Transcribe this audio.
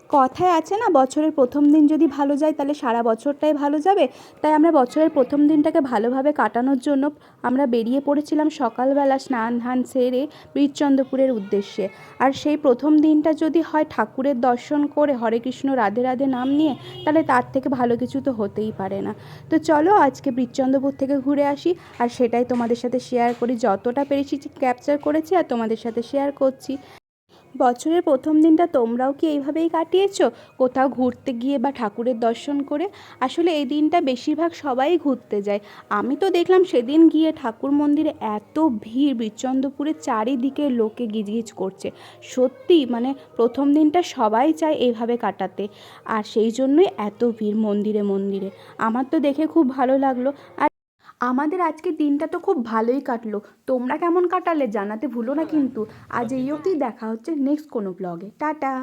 কথায় আছে না, বছরের প্রথম দিন যদি ভালো যায় তাহলে সারা বছরটাই ভালো যাবে। তাই আমরা বছরের প্রথম দিনটাকে ভালোভাবে কাটানোর জন্য আমরা বেরিয়ে পড়েছিলাম সকালবেলা স্নান ধান সেরে বীরচন্দ্রপুরের উদ্দেশ্যে। আর সেই প্রথম দিনটা যদি হয় ঠাকুরের দর্শন করে হরে কৃষ্ণ রাধে রাধে নাম নিয়ে, তাহলে তার থেকে ভালো কিছু তো হতেই পারে না। তো চলো আজকে বীরচন্দ্রপুর থেকে ঘুরে আসি, আর সেটাই তোমাদের সাথে শেয়ার করি। যতটা পেরেছি ক্যাপচার করেছি আর তোমাদের সাথে শেয়ার করছি। বছরের প্রথম দিনটা তোমরাও কি এইভাবেই কাটিয়েছো, কোথাও ঘুরতে গিয়ে বা ঠাকুরের দর্শন করে? আসলে এই দিনটা বেশিরভাগ সবাই ঘুরতে যায়। আমি তো দেখলাম সেদিন গিয়ে ঠাকুর মন্দিরে এত ভিড়, বীরচন্দ্রপুরের চারিদিকে লোকে গিজগিজ করছে। সত্যি মানে প্রথম দিনটা সবাই চায় এইভাবে কাটাতে, আর সেই জন্যই এত ভিড় মন্দিরে মন্দিরে। আমার তো দেখে খুব ভালো লাগলো। আর আমাদের আজকের দিনটা তো খুব ভালোই কাটলো। তোমরা কেমন কাটালে জানাতে ভুলো না কিন্তু। আজ এই অবধি, দেখা হচ্ছে নেক্সট কোনো ব্লগে। টাটা।